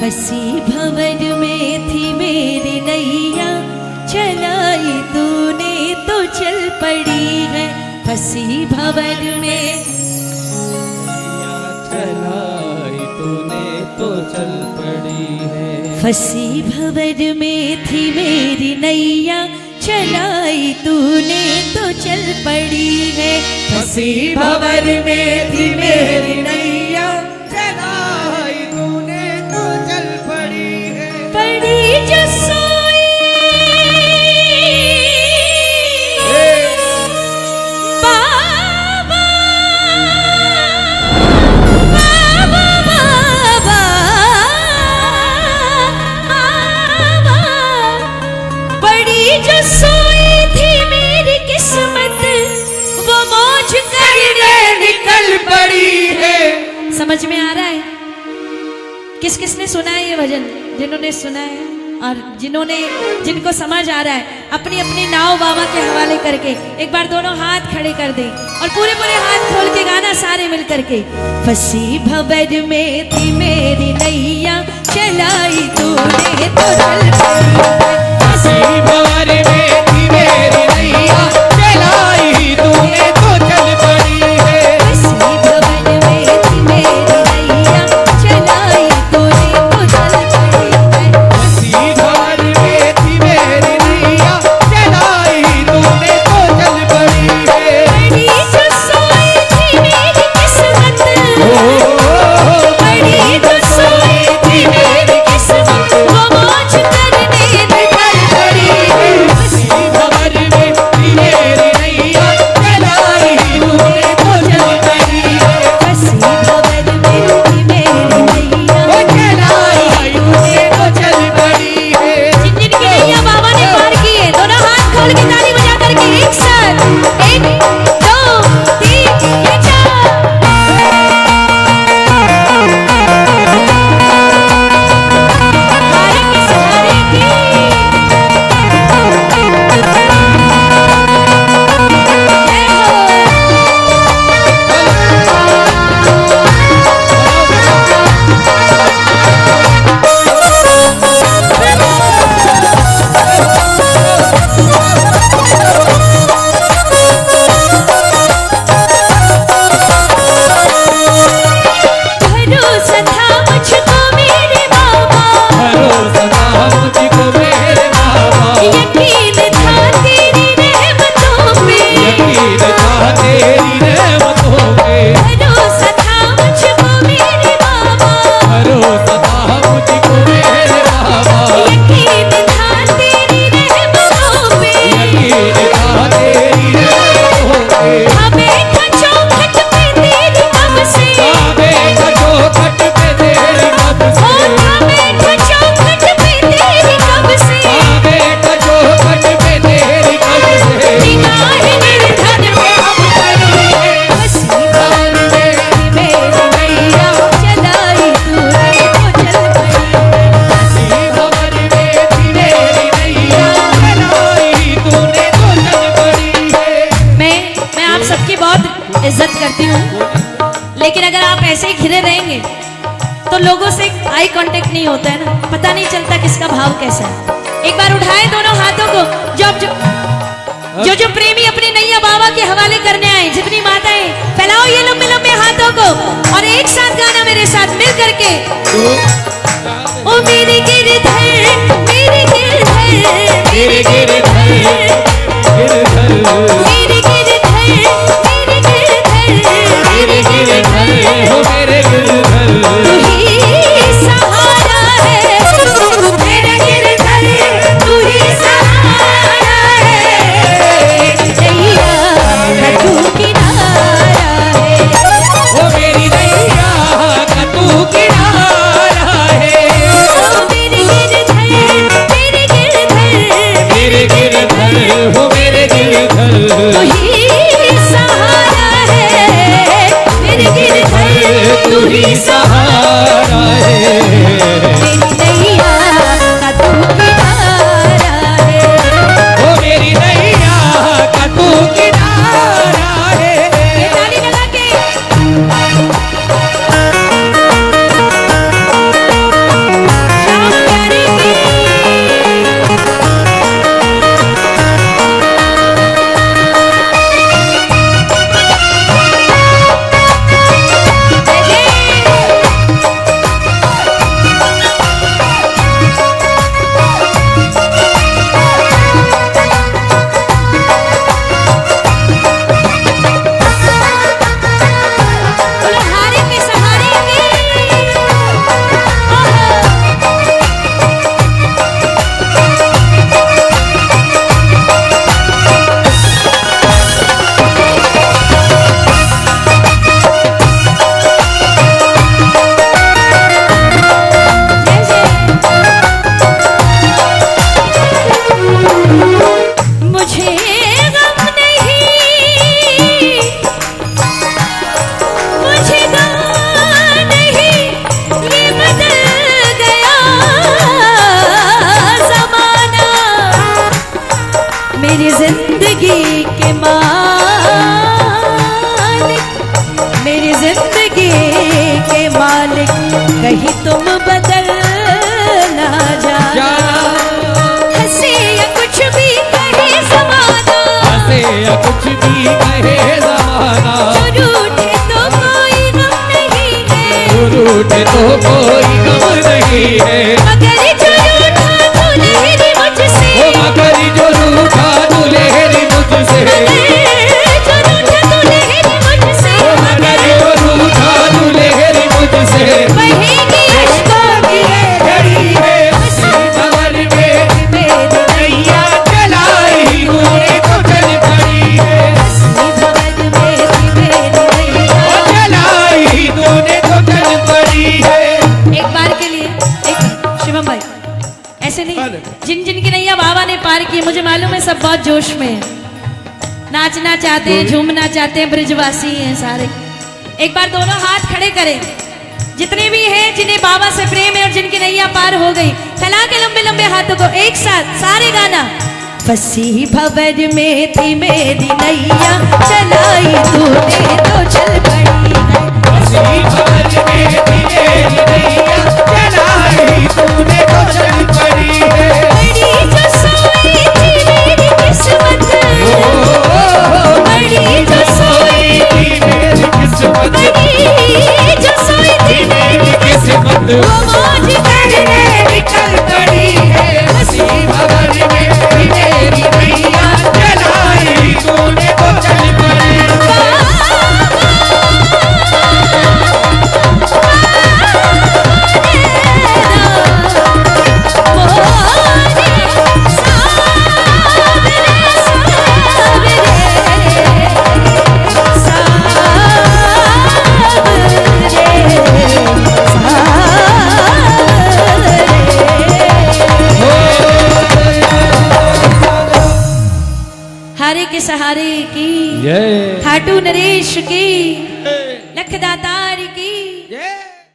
फंसी भंवर में थी मेरी नैया, चलाई तूने तो चल पड़ी है। फंसी भंवर में चलाई तूने तो चल पड़ी है। फंसी भंवर में थी मेरी नैया, चलाई तूने तो चल पड़ी है। फंसी भंवर में थी मेरी नैया, चलाई तूने तो चल पड़ी है। पड़ी जो सोई बाबा, बाबा, बाबा, बाबा, पड़ी जो सोई थी मेरी किस्मत, वो मौज करने निकल पड़ी है। समझ में आ रहा है? किस किसने सुना है ये भजन? जिन्होंने सुना है और जिनको समझ आ रहा है, अपनी अपनी नाव बाबा के हवाले करके एक बार दोनों हाथ खड़े कर दे और पूरे पूरे हाथ खोल के गाना सारे मिल करके। फंसी भंवर में थी मेरी नैया, चलाई तूने तो चल पड़ी है। फंसी भंवर में थी मेरी नैया, चलाई तूने तो चल पड़ी है। फंसी भंवर में थी मेरी नैया, चलाई तूने तो चल पड़ी है। फंसी भंवर में थी मेरी नैया, चलाई तूने तो चल पड़ी है। बड़ी जो सोई थी मेरी किस्मत, बड़ी जो सोई थी मेरी किस्मत, वो मौज करने निकल पड़ी है। फंसी भंवर में थी मेरी नैया, चलाई तूने तो चल पड़ी है। फंसी भंवर में थी मेरी नैया, वो चलाई तूने तो चल पड़ी है। जिन जिन की नैया बाबा ने पार की है, दोनों हाथ खोल के ताली बजा करके एक साथ 1 2 3 ये 4। हारे की सहारे की जय हो। भरोसा था मुझको मेरे बाबा, भरोसा था मुझको मेरे बाबा, यकीन था तेरी रहमतों पे, यकीन था तेरी रहमतों पे। भरोसा था मुझको मेरे बाबा, भरोसा था मुझको मेरे बाबा, यकीन था तेरी रहमतों पे। यकीन था तेरी रहमतों पे। हमें था चौखट पे तेरी कब से, काबे का चौखट पे तेरी कब से, हमें था चौखट पे तेरी कब से, काबे का चौखट पे तेरी कब से। निगाह निर्धन में अब खड़ी है। फंसी भंवर में मेरी नैया, चलाई तूने तो चल पड़ी है। फंसी भंवर में थी मेरी नैया, चलाई तूने तो चल पड़ी है। मैं आप सबकी बहुत इज्जत करती हूँ, लेकिन अगर आप ऐसे ही घिरे रहेंगे तो लोगों से आई कांटेक्ट नहीं होता है ना, पता नहीं चलता किसका भाव कैसा है। एक बार उठाए दोनों हाथों को, जो प्रेमी अपनी नैया बाबा के हवाले करने आए, जितनी माताएं, फैलाओ ये लंबे लंबे हाथों को और एक साथ गाना मेरे साथ मिल करके। ओ मेरे गिरधर, मेरे गिरधर, मेरे गिरधर, गिरधर, मेरे गिरधर, मेरे गिरधर, मेरे गिरधर, हो मेरे गिरधर। तू ही सहारा है, मेरे गिरधर, तू ही सहारा है। नैया का तू किनारा है, ओ मेरी नैया का तू किनारा है। ओ मेरे गिरधर, मेरे गिरधर, मेरे गिरधर, हो मेरे गिरधर। तू ही सहारा है, मेरे गिरधर, तू कहीं तुम बदल ना जाना, हंसे या कुछ भी कहे ज़माना, हंसे या कुछ भी कहे ज़माना, जो रूठे तो कोई गम नहीं है, जो रूठे तो कोई गम नहीं है, मगर जो रूठा दुल्हरी मुझसे, ओ मगर जो रूठा दुल्हरी मुझसे, जो रूठा दुल्हरी मुझसे, ओ मगर जो रूठा दुल्हरी मुझसे, बहेगी अश्कों की घड़ी है हंसी भंवर में मेरी नैया चलाई तूने तो चल पड़ी है, भगत मेरी नैया। ओ चलाई तूने तो चल पड़ी है। एक बार के लिए एक शिवम भाई ऐसे नहीं, जिन जिन की नैया बाबा ने पार की मुझे मालूम है सब बहुत जोश में है, नाचना चाहते हैं, झूमना चाहते हैं, ब्रिजवासी हैं सारे। एक बार दोनों हाथ खड़े करें, जितने भी हैं जिन्हें बाबा से प्रेम है और जिनकी नैया पार हो गई, फैला के लंबे लंबे हाथों को एक साथ सारे गाना। फंसी भंवर में थी मेरी नैया चलाई तूने तो चल पड़ी है, हंसी भंवर में थी मेरी नैया चलाई तूने तो चल पड़ी है। बड़ी जो सोई थी मेरी किस्मत, बड़ी जो सोई थी मेरी किस्मत, बड़ी जो सोई थी मेरी किस्मत वो मौज करने निकल पड़ी है। हंसी भंवर में थी मेरी नैया चलाई तूने तो चल पड़ी है। हारे के सहारे की ये खाटू नरेश की लख दाता